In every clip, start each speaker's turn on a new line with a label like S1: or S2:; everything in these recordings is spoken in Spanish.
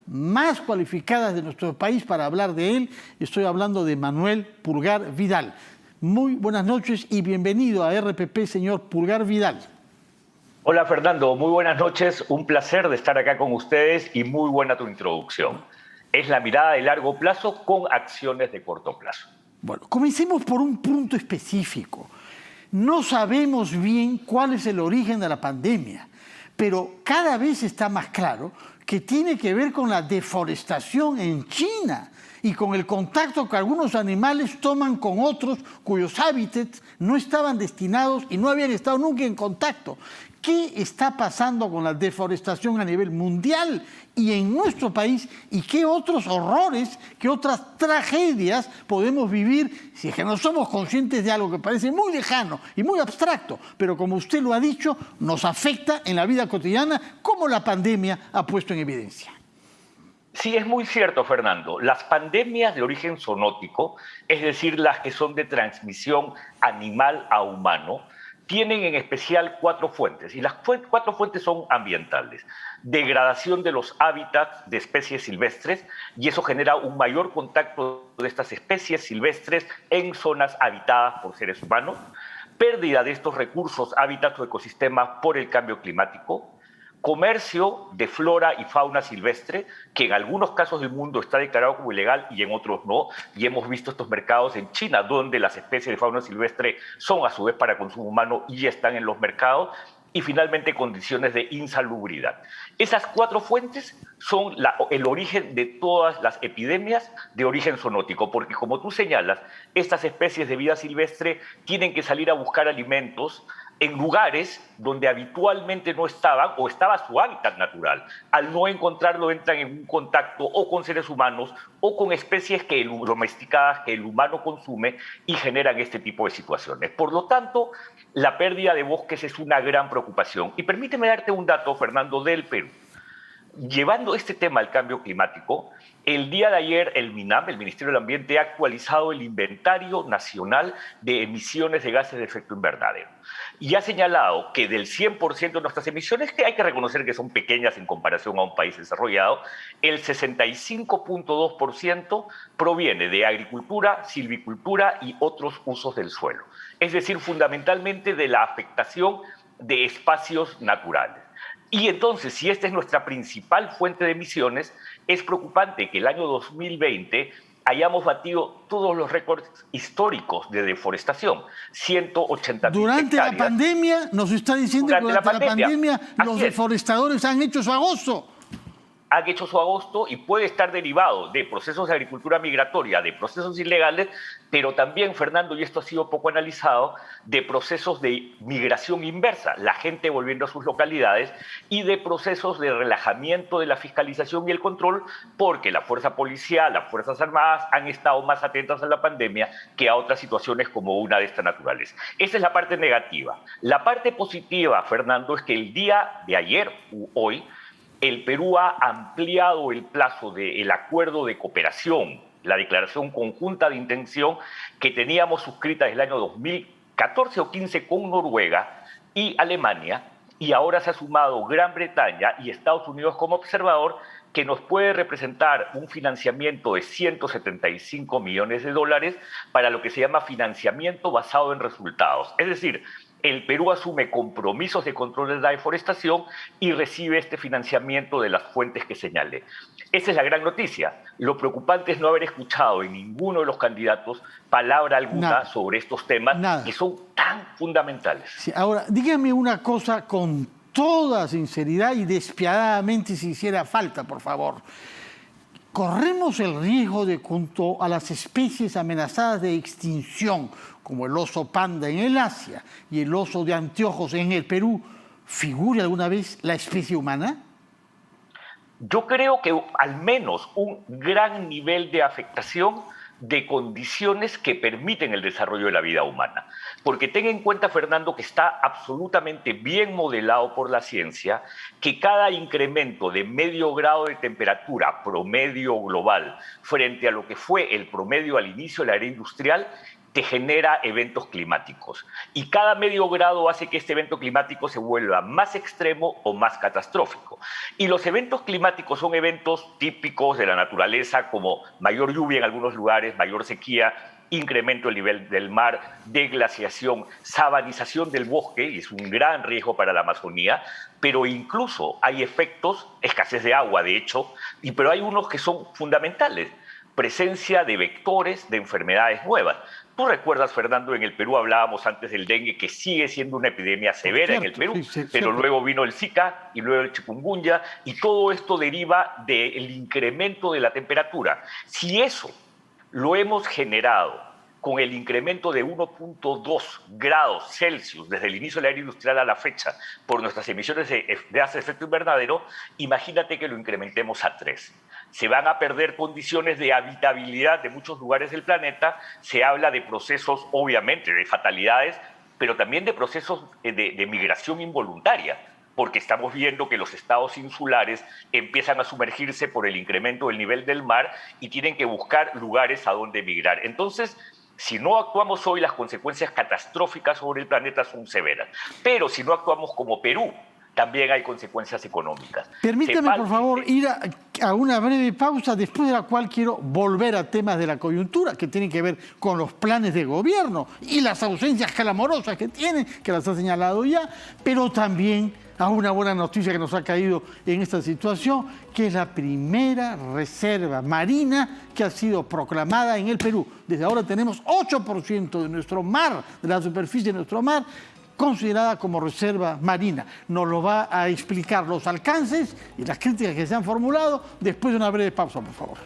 S1: más cualificadas de nuestro país para hablar de él. Estoy hablando de Manuel Pulgar Vidal. Muy buenas noches y bienvenido a RPP, señor Pulgar Vidal.
S2: Hola Fernando, muy buenas noches. Un placer de estar acá con ustedes y muy buena tu introducción. Es la mirada de largo plazo con acciones de corto plazo.
S1: Bueno, comencemos por un punto específico. No sabemos bien cuál es el origen de la pandemia, pero cada vez está más claro que tiene que ver con la deforestación en China y con el contacto que algunos animales toman con otros cuyos hábitats no estaban destinados y no habían estado nunca en contacto. ¿Qué está pasando con la deforestación a nivel mundial y en nuestro país? ¿Y qué otros horrores, qué otras tragedias podemos vivir si es que no somos conscientes de algo que parece muy lejano y muy abstracto, pero como usted lo ha dicho, nos afecta en la vida cotidiana, como la pandemia ha puesto en evidencia?
S2: Sí, es muy cierto, Fernando. Las pandemias de origen zoonótico, es decir, las que son de transmisión animal a humano, tienen en especial cuatro fuentes, y las cuatro fuentes son ambientales. Degradación de los hábitats de especies silvestres, y eso genera un mayor contacto de estas especies silvestres en zonas habitadas por seres humanos. Pérdida de estos recursos, hábitats o ecosistemas por el cambio climático. Comercio de flora y fauna silvestre, que en algunos casos del mundo está declarado como ilegal y en otros no, y hemos visto estos mercados en China, donde las especies de fauna silvestre son a su vez para consumo humano y están en los mercados, y finalmente condiciones de insalubridad. Esas cuatro fuentes son el origen de todas las epidemias de origen zoonótico, porque como tú señalas, estas especies de vida silvestre tienen que salir a buscar alimentos en lugares donde habitualmente no estaban o estaba su hábitat natural. Al no encontrarlo entran en un contacto o con seres humanos o con especies domesticadas que el humano consume y generan este tipo de situaciones. Por lo tanto, la pérdida de bosques es una gran preocupación. Y permíteme darte un dato, Fernando, del Perú. Llevando este tema al cambio climático, el día de ayer el MINAM, el Ministerio del Ambiente, ha actualizado el inventario nacional de emisiones de gases de efecto invernadero y ha señalado que del 100% de nuestras emisiones, que hay que reconocer que son pequeñas en comparación a un país desarrollado, el 65.2% proviene de agricultura, silvicultura y otros usos del suelo. Es decir, fundamentalmente de la afectación de espacios naturales. Y entonces, si esta es nuestra principal fuente de emisiones, es preocupante que el año 2020 hayamos batido todos los récords históricos de deforestación, 180.000
S1: Durante
S2: hectáreas.
S1: La pandemia, nos está diciendo que durante la pandemia los deforestadores han hecho su agosto.
S2: Han hecho su agosto y puede estar derivado de procesos de agricultura migratoria, de procesos ilegales, pero también, Fernando, y esto ha sido poco analizado, de procesos de migración inversa, la gente volviendo a sus localidades, y de procesos de relajamiento de la fiscalización y el control, porque la fuerza policial, las Fuerzas Armadas han estado más atentas a la pandemia que a otras situaciones como una de esta naturaleza. Esa es la parte negativa. La parte positiva, Fernando, es que el día de ayer, hoy, el Perú ha ampliado el plazo del acuerdo de cooperación, la declaración conjunta de intención que teníamos suscrita desde el año 2014 o 15 con Noruega y Alemania, y ahora se ha sumado Gran Bretaña y Estados Unidos como observador, que nos puede representar un financiamiento de 175 millones de dólares para lo que se llama financiamiento basado en resultados. Es decir, el Perú asume compromisos de control de la deforestación y recibe este financiamiento de las fuentes que señalé. Esa es la gran noticia. Lo preocupante es no haber escuchado en ninguno de los candidatos palabra alguna sobre estos temas que son tan fundamentales.
S1: Sí, ahora, dígame una cosa con toda sinceridad y despiadadamente, si hiciera falta, por favor. Corremos el riesgo de, junto a las especies amenazadas de extinción, como el oso panda en el Asia y el oso de anteojos en el Perú, ¿figure alguna vez la especie humana?
S2: Yo creo que al menos un gran nivel de afectación de condiciones que permiten el desarrollo de la vida humana. Porque ten en cuenta, Fernando, que está absolutamente bien modelado por la ciencia que cada incremento de medio grado de temperatura promedio global frente a lo que fue el promedio al inicio de la era industrial te genera eventos climáticos. Y cada medio grado hace que este evento climático se vuelva más extremo o más catastrófico. Y los eventos climáticos son eventos típicos de la naturaleza, como mayor lluvia en algunos lugares, mayor sequía, incremento del nivel del mar, deglaciación, sabanización del bosque, y es un gran riesgo para la Amazonía, pero incluso hay efectos, escasez de agua de hecho, pero hay unos que son fundamentales, presencia de vectores de enfermedades nuevas. Tú recuerdas, Fernando, en el Perú hablábamos antes del dengue, que sigue siendo una epidemia severa en el Perú, pero luego vino el Zika y luego el chikungunya, y todo esto deriva del incremento de la temperatura. Si eso lo hemos generado con el incremento de 1.2 grados Celsius desde el inicio de la era industrial a la fecha por nuestras emisiones de gases de efecto invernadero, imagínate que lo incrementemos a 3. Se van a perder condiciones de habitabilidad de muchos lugares del planeta, se habla de procesos, obviamente, de fatalidades, pero también de procesos de migración involuntaria, porque estamos viendo que los estados insulares empiezan a sumergirse por el incremento del nivel del mar y tienen que buscar lugares a donde migrar. Entonces, si no actuamos hoy, las consecuencias catastróficas sobre el planeta son severas. Pero si no actuamos como Perú, también hay consecuencias económicas.
S1: Permítame, por favor, ir a una breve pausa, después de la cual quiero volver a temas de la coyuntura, que tienen que ver con los planes de gobierno y las ausencias clamorosas que tienen, que las ha señalado ya, pero también a una buena noticia que nos ha caído en esta situación, que es la primera reserva marina que ha sido proclamada en el Perú. Desde ahora tenemos 8% de nuestro mar, de la superficie de nuestro mar, considerada como reserva marina. Nos lo va a explicar los alcances y las críticas que se han formulado después de una breve pausa, por favor.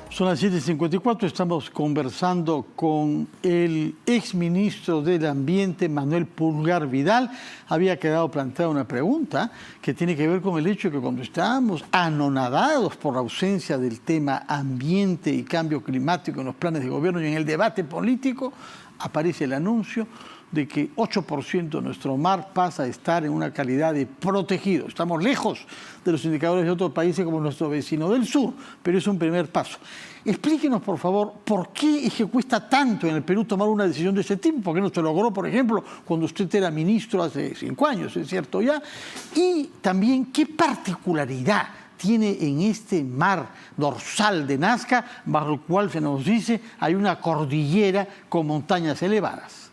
S1: Son las 7:54, estamos conversando con el exministro del Ambiente, Manuel Pulgar Vidal. Había quedado planteada una pregunta que tiene que ver con el hecho de que cuando estábamos anonadados por la ausencia del tema ambiente y cambio climático en los planes de gobierno y en el debate político, aparece el anuncio de que 8% de nuestro mar pasa a estar en una calidad de protegido. Estamos lejos de los indicadores de otros países como nuestro vecino del sur, pero es un primer paso. Explíquenos, por favor, por qué es que cuesta tanto en el Perú tomar una decisión de ese tipo, por qué no se logró, por ejemplo, cuando usted era ministro hace 5 años, es cierto ya, y también qué particularidad tiene en este mar dorsal de Nazca, bajo el cual se nos dice hay una cordillera con montañas elevadas.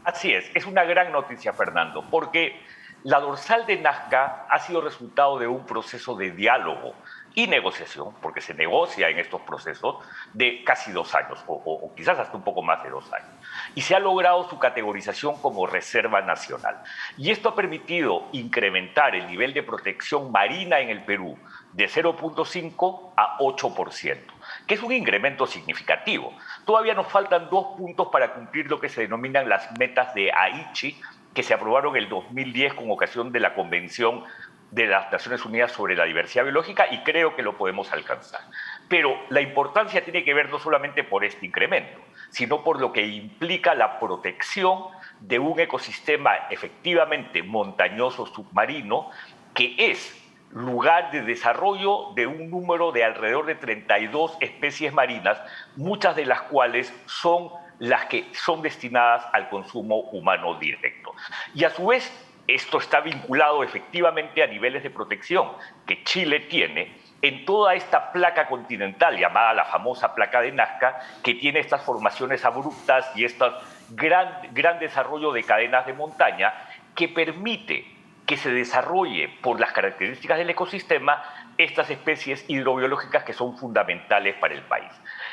S2: Así es una gran noticia, Fernando, porque la dorsal de Nazca ha sido resultado de un proceso de diálogo y negociación, porque se negocia en estos procesos, de casi 2 años, o quizás hasta un poco más de 2 años. Y se ha logrado su categorización como reserva nacional. Y esto ha permitido incrementar el nivel de protección marina en el Perú de 0.5 a 8%, que es un incremento significativo. Todavía nos faltan 2 puntos para cumplir lo que se denominan las metas de Aichi, que se aprobaron en el 2010 con ocasión de la Convención de las Naciones Unidas sobre la Diversidad Biológica, y creo que lo podemos alcanzar. Pero la importancia tiene que ver no solamente por este incremento, sino por lo que implica la protección de un ecosistema efectivamente montañoso submarino, que es lugar de desarrollo de un número de alrededor de 32 especies marinas, muchas de las cuales son las que son destinadas al consumo humano directo. Y a su vez, esto está vinculado efectivamente a niveles de protección que Chile tiene en toda esta placa continental, llamada la famosa placa de Nazca, que tiene estas formaciones abruptas y este gran desarrollo de cadenas de montaña que permite que se desarrolle, por las características del ecosistema, estas especies hidrobiológicas que son fundamentales para el país.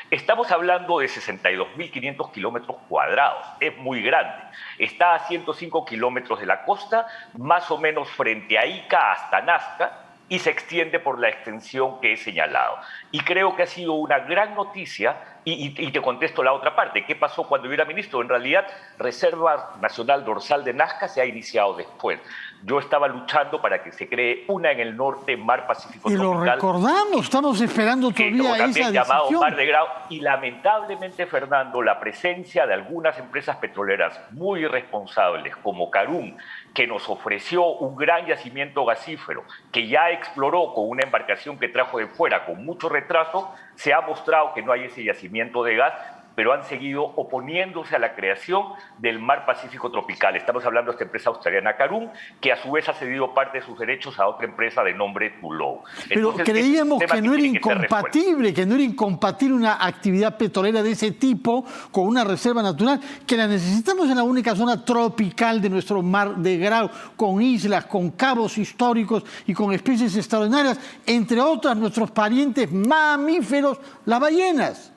S2: Estamos hablando de 62.500 kilómetros cuadrados, es muy grande. Está a 105 kilómetros de la costa, más o menos frente a Ica hasta Nazca, y se extiende por la extensión que he señalado. Y creo que ha sido una gran noticia Y te contesto la otra parte. ¿Qué pasó cuando yo era ministro? En realidad, Reserva Nacional Dorsal de Nazca se ha iniciado después. Yo estaba luchando para que se cree una en el norte, Mar Pacífico
S1: Y
S2: Tropical.
S1: lo recordamos, estamos esperando todavía esa decisión.
S2: Llamado Mar de Grau. Y lamentablemente, Fernando, la presencia de algunas empresas petroleras muy irresponsables, como Karum, que nos ofreció un gran yacimiento gasífero, que ya exploró con una embarcación que trajo de fuera con mucho retraso, se ha mostrado que no hay ese yacimiento de gas, pero han seguido oponiéndose a la creación del Mar Pacífico Tropical. Estamos hablando de esta empresa australiana Karum, que a su vez ha cedido parte de sus derechos a otra empresa de nombre Tullow.
S1: Pero entonces, creíamos que no era incompatible una actividad petrolera de ese tipo con una reserva natural, que la necesitamos en la única zona tropical de nuestro Mar de Grau, con islas, con cabos históricos y con especies extraordinarias, entre otras nuestros parientes mamíferos, las ballenas.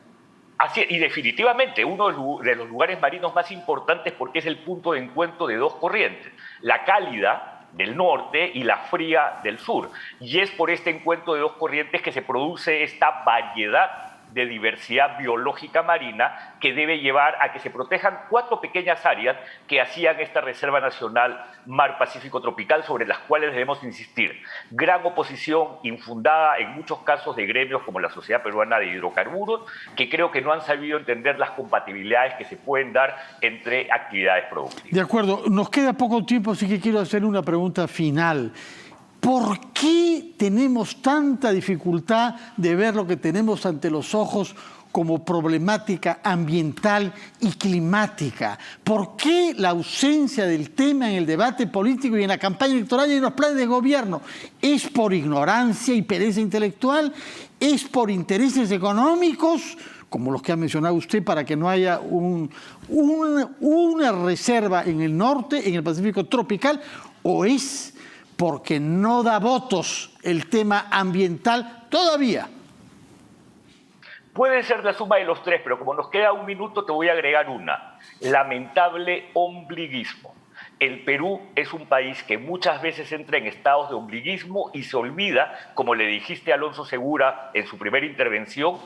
S2: Así es, y definitivamente uno de los lugares marinos más importantes porque es el punto de encuentro de dos corrientes, la cálida del norte y la fría del sur. Y es por este encuentro de dos corrientes que se produce esta variedad de diversidad biológica marina que debe llevar a que se protejan 4 pequeñas áreas que hacían esta Reserva Nacional Mar Pacífico Tropical, sobre las cuales debemos insistir. Gran oposición infundada en muchos casos de gremios como la Sociedad Peruana de Hidrocarburos, que creo que no han sabido entender las compatibilidades que se pueden dar entre actividades productivas.
S1: De acuerdo, nos queda poco tiempo, así que quiero hacer una pregunta final. ¿Por qué tenemos tanta dificultad de ver lo que tenemos ante los ojos como problemática ambiental y climática? ¿Por qué la ausencia del tema en el debate político y en la campaña electoral y en los planes de gobierno? ¿Es por ignorancia y pereza intelectual? ¿Es por intereses económicos, como los que ha mencionado usted, para que no haya una reserva en el norte, en el Pacífico tropical? ¿O es porque no da votos el tema ambiental todavía?
S2: Puede ser la suma de los tres, pero como nos queda un minuto, te voy a agregar una. Lamentable ombliguismo. El Perú es un país que muchas veces entra en estados de ombliguismo y se olvida, como le dijiste a Alonso Segura en su primera intervención,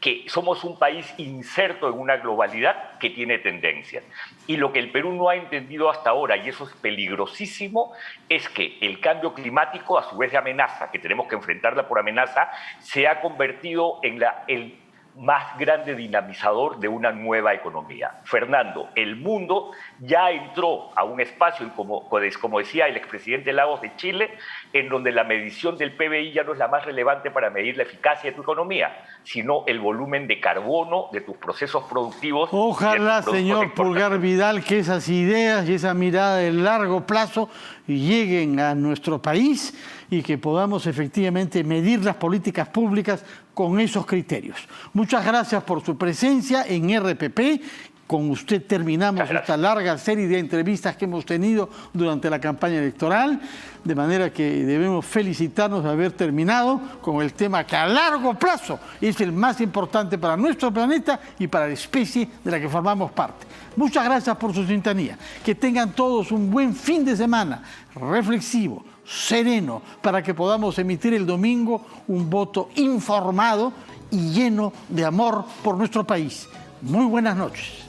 S2: que somos un país inserto en una globalidad que tiene tendencias. Y lo que el Perú no ha entendido hasta ahora, y eso es peligrosísimo, es que el cambio climático, a su vez de amenaza, que tenemos que enfrentarla por amenaza, se ha convertido en el más grande dinamizador de una nueva economía. Fernando, el mundo ya entró a un espacio, como decía el expresidente Lagos de Chile, en donde la medición del PBI ya no es la más relevante para medir la eficacia de tu economía, sino el volumen de carbono de tus procesos productivos.
S1: Ojalá, señor Pulgar Vidal, que esas ideas y esa mirada de largo plazo lleguen a nuestro país y que podamos efectivamente medir las políticas públicas con esos criterios. Muchas gracias por su presencia en RPP. Con usted terminamos esta larga serie de entrevistas que hemos tenido durante la campaña electoral, de manera que debemos felicitarnos de haber terminado con el tema que a largo plazo es el más importante para nuestro planeta y para la especie de la que formamos parte. Muchas gracias por su sintonía. Que tengan todos un buen fin de semana, reflexivo, sereno, para que podamos emitir el domingo un voto informado y lleno de amor por nuestro país. Muy buenas noches.